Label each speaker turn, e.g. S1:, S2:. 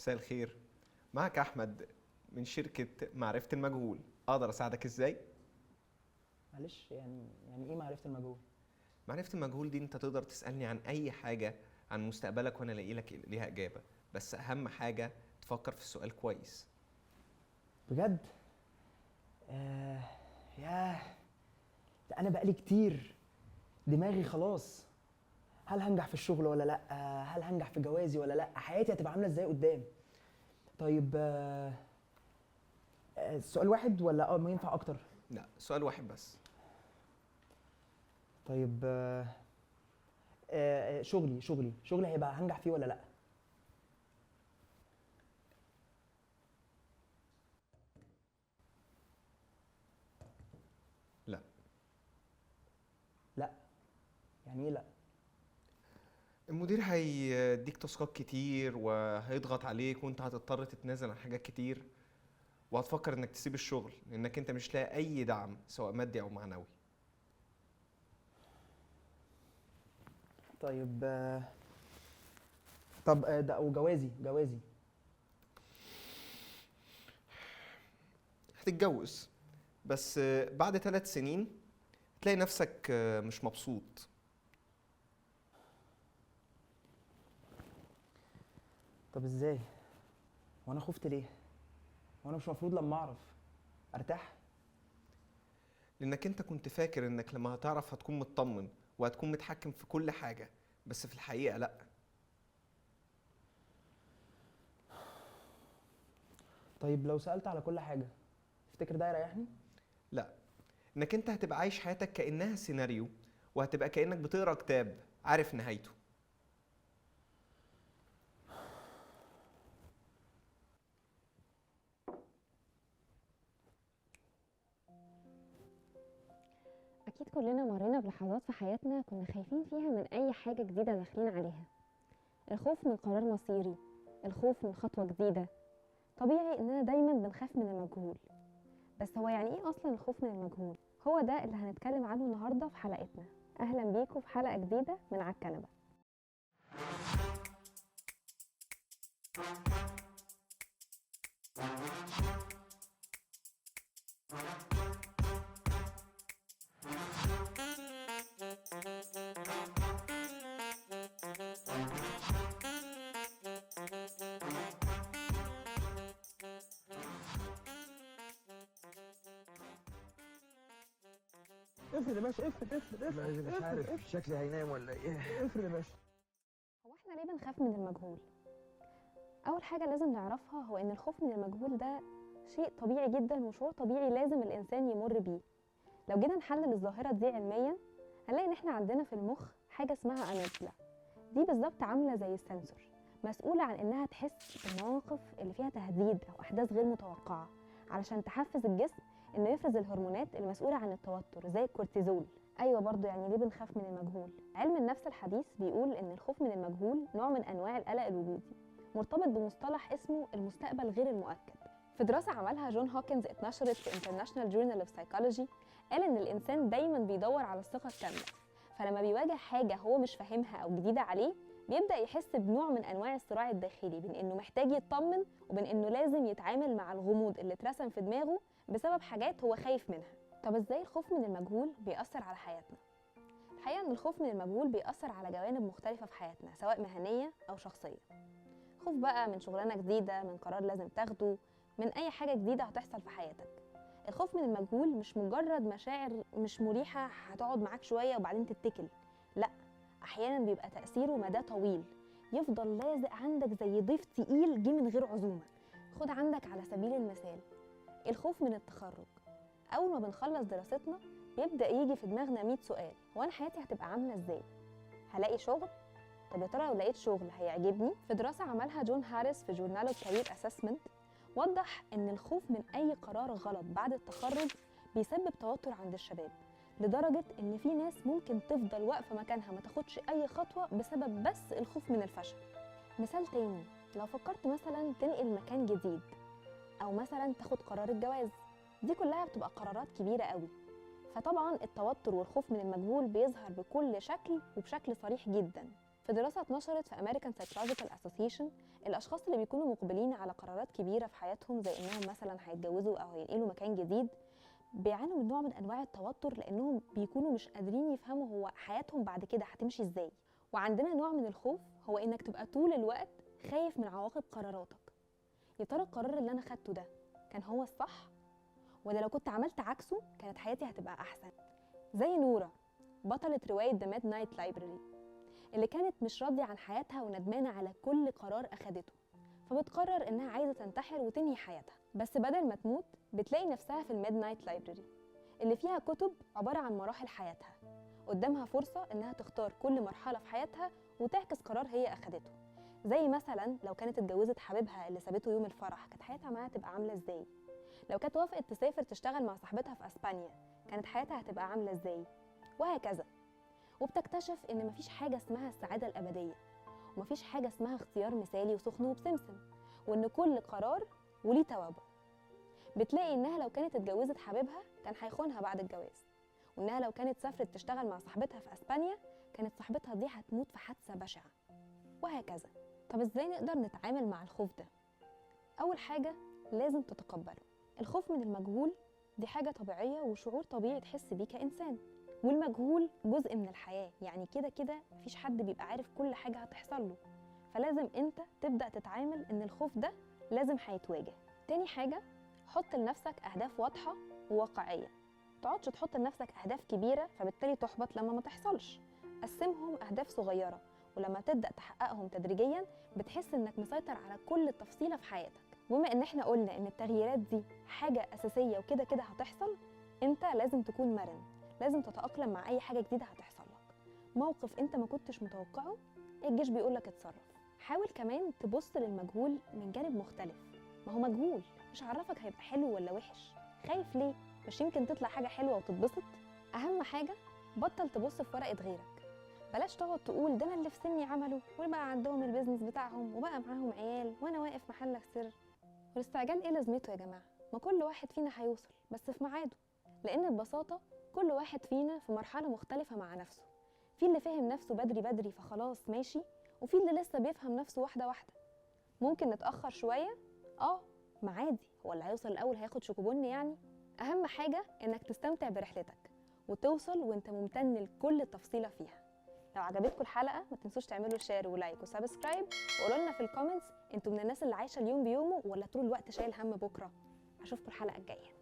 S1: مساء الخير. معك أحمد من شركة معرفة المجهول. أقدر أساعدك إزاي؟
S2: معلش يعني ايه معرفة المجهول؟
S1: معرفة المجهول دي أنت تقدر تسألني عن أي حاجة عن مستقبلك وأنا ألاقي لك ليها إجابة، بس أهم حاجة تفكر في السؤال كويس.
S2: بجد؟ آه. ياه، ده انا بقالي كتير دماغي خلاص. هل هنجح في الشغل ولا لا؟ هل هنجح في جوازي ولا لا؟ حياتي هتبقى عامله ازاي قدام؟ طيب سؤال واحد ولا ما ينفع اكتر؟
S1: لا، سؤال واحد بس.
S2: طيب شغلي هيبقى هنجح فيه ولا لا؟
S1: لا.
S2: لا. يعني ايه لا؟
S1: المدير هيديك تاسكات كتير وهيضغط عليك وأنت هتضطر تتنازل عن حاجات كتير، وهتفكر إنك تسيب الشغل لأنك أنت مش لاقي أي دعم سواء مادي أو معنوي.
S2: طيب طب ده وجوازي
S1: هتتجوز، بس بعد 3 سنين تلاقي نفسك مش مبسوط.
S2: طب ازاي؟ وانا خفت ليه؟ وانا مش المفروض لما اعرف ارتاح؟
S1: لانك انت كنت فاكر انك لما هتعرف هتكون مطمن وهتكون متحكم في كل حاجة، بس في الحقيقة لا.
S2: طيب لو سألت على كل حاجة تفتكر ده يريحني؟
S1: لا، انك انت هتبقى عايش حياتك كأنها سيناريو، وهتبقى كأنك بتقرأ كتاب عارف نهايته.
S3: أكيد كلنا مرينا بلحظات في حياتنا كنا خايفين فيها من أي حاجة جديدة داخلين عليها. الخوف من قرار مصيري، الخوف من خطوة جديدة. طبيعي إننا دايما بنخاف من المجهول، بس هو يعني إيه أصلا الخوف من المجهول؟ هو ده اللي هنتكلم عنه النهاردة في حلقتنا. أهلا بيكم في حلقة جديدة من على الكنبة.
S2: افرض يا باشا، افرض
S4: مش عارف شكلي هينام ولا ايه.
S2: افرض يا باشا.
S3: هو إحنا ليه بنخاف من المجهول؟ أول حاجة لازم نعرفها هو إن الخوف من المجهول ده شيء طبيعي جدا وشعور طبيعي لازم الإنسان يمر بيه. لو جينا نحلل الظاهرة دي علميا هنلاقي ان احنا عندنا في المخ حاجة اسمها أميجدلا. دي بالظبط عاملة زي السنسور، مسؤولة عن انها تحس بالمواقف اللي فيها تهديد او احداث غير متوقعة، علشان تحفز الجسم انه يفرز الهرمونات المسؤولة عن التوتر زي الكورتيزول. ايوه برضو يعني ليه بنخاف من المجهول؟ علم النفس الحديث بيقول ان الخوف من المجهول نوع من انواع القلق الوجودي، مرتبط بمصطلح اسمه المستقبل غير المؤكد. في دراسة عملها جون هوكنز اتنشرت في International Journal of Psychology، قال إن الإنسان دايماً بيدور على الثقة الكاملة، فلما بيواجه حاجة هو مش فاهمها أو جديدة عليه بيبدأ يحس بنوع من أنواع الصراع الداخلي بين إنه محتاج يطمن وبين إنه لازم يتعامل مع الغموض اللي اترسم في دماغه بسبب حاجات هو خايف منها. طب إزاي الخوف من المجهول بيأثر على حياتنا؟ الحقيقة إن الخوف من المجهول بيأثر على جوانب مختلفة في حياتنا سواء مهنية أو شخصية. خوف بقى من شغلانة جديدة، من قرار لازم تاخده، من أي حاجة جديدة هتحصل في حياتك. الخوف من المجهول مش مجرد مشاعر مش مريحة هتقعد معاك شوية وبعدين تتكل، لا، أحيانا بيبقى تأثيره مدى طويل، يفضل لازق عندك زي ضيف تقيل جه من غير عزومة. خد عندك على سبيل المثال الخوف من التخرج. أول ما بنخلص دراستنا بيبدأ يجي في دماغنا 100 سؤال، هو أنا حياتي هتبقى عاملة إزاي؟ هلاقي شغل؟ طب يا ترى لو لقيت شغل هيعجبني؟ في دراسة عملها جون هاريس في جورنال كارير اسسمنت وضح ان الخوف من اي قرار غلط بعد التخرج بيسبب توتر عند الشباب، لدرجة ان في ناس ممكن تفضل واقفة مكانها ما تاخدش اي خطوة بسبب بس الخوف من الفشل. مثال تاني، لو فكرت مثلا تنقل مكان جديد او مثلا تاخد قرار الجواز، دي كلها بتبقى قرارات كبيرة قوي، فطبعا التوتر والخوف من المجهول بيظهر بكل شكل وبشكل صريح جدا. في في دراسة اتنشرت في American Psychological Association، الأشخاص اللي بيكونوا مقبلين على قرارات كبيرة في حياتهم زي إنهم مثلا هيتجوزوا أو هينقلوا مكان جديد بيعانوا من نوع من أنواع التوتر، لأنهم بيكونوا مش قادرين يفهموا هو حياتهم بعد كده هتمشي إزاي. وعندنا نوع من الخوف هو إنك تبقى طول الوقت خايف من عواقب قراراتك. يا ترى القرار اللي أنا خدته ده كان هو الصح؟ ولا لو كنت عملت عكسه كانت حياتي هتبقى أحسن؟ زي نورة بطلة رواية The Midnight Library اللي كانت مش راضية عن حياتها وندمانة على كل قرار أخدته، فبتقرر إنها عايزة تنتحر وتنهي حياتها. بس بدل ما تموت بتلاقي نفسها في الميدنايت لايبرري اللي فيها كتب عبارة عن مراحل حياتها، قدامها فرصة إنها تختار كل مرحلة في حياتها وتعكس قرار هي أخدته. زي مثلا لو كانت اتجوزت حبيبها اللي سابته يوم الفرح كانت حياتها معاه تبقى عاملة إزاي؟ لو كانت وافقت تسافر تشتغل مع صاحبتها في أسبانيا كانت حياتها هتبقى عاملة إزاي؟ وهكذا. وبتكتشف إن مفيش حاجة اسمها السعادة الأبدية، ومفيش حاجة اسمها اختيار مثالي وسخن وبسمسم، وإن كل قرار وليه توابع. بتلاقي إنها لو كانت اتجوزت حبيبها كان هيخونها بعد الجواز، وإنها لو كانت سافرت تشتغل مع صاحبتها في أسبانيا كانت صاحبتها دي هتموت في حادثة بشعة، وهكذا. طب إزاي نقدر نتعامل مع الخوف ده؟ أول حاجة لازم تتقبله. الخوف من المجهول دي حاجة طبيعية وشعور طبيعي تحس بيه كإنسان، والمجهول جزء من الحياة، يعني كده كده مفيش حد بيبقى عارف كل حاجة هتحصل له، فلازم انت تبدأ تتعامل ان الخوف ده لازم هيتواجه. تاني حاجة، حط لنفسك أهداف واضحة وواقعية. متقعدش تحط لنفسك أهداف كبيرة فبالتالي تحبط لما ما تحصلش. قسمهم أهداف صغيرة، ولما تبدأ تحققهم تدريجيا بتحس انك مسيطر على كل تفصيلة في حياتك. وبما ان احنا قلنا ان التغييرات دي حاجة أساسية وكده كده هتحصل، انت لازم تكون مرن، لازم تتأقلم مع أي حاجة جديدة هتحصل لك. موقف انت ما كنتش متوقعه الجيش بيقولك اتصرف. حاول كمان تبص للمجهول من جانب مختلف، ما هو مجهول مش عرفك هيبقى حلو ولا وحش. خايف ليه؟ مش يمكن تطلع حاجة حلوة وتتبسط؟ أهم حاجة بطل تبص في ورقة غيرك، بلاش تقعد تقول ده أنا اللي في سني عملوا وبقى عندهم البيزنس بتاعهم وبقى معاهم عيال وأنا واقف محلك سر. والاستعجال إيه لازمته يا جماعة؟ ما كل واحد فينا هيوصل بس في ميعاده، لأن ببساطة كل واحد فينا في مرحلة مختلفة مع نفسه. في اللي فهم نفسه بدري بدري فخلاص ماشي، وفي اللي لسه بيفهم نفسه واحدة واحدة. ممكن نتأخر شوية، ما عادي، هو اللي هيوصل الأول هياخد شوكوبون يعني؟ أهم حاجة إنك تستمتع برحلتك وتوصل وإنت ممتن لكل تفصيلة فيها. لو عجبتكم الحلقة ما تنسوش تعملوا شير ولايك وسبسكرايب، وقولوا لنا في الكومنتس انتوا من الناس اللي عايشة اليوم بيومه ولا طول الوقت شايل هم بكرة. أشوفكم الحلقة الجاية.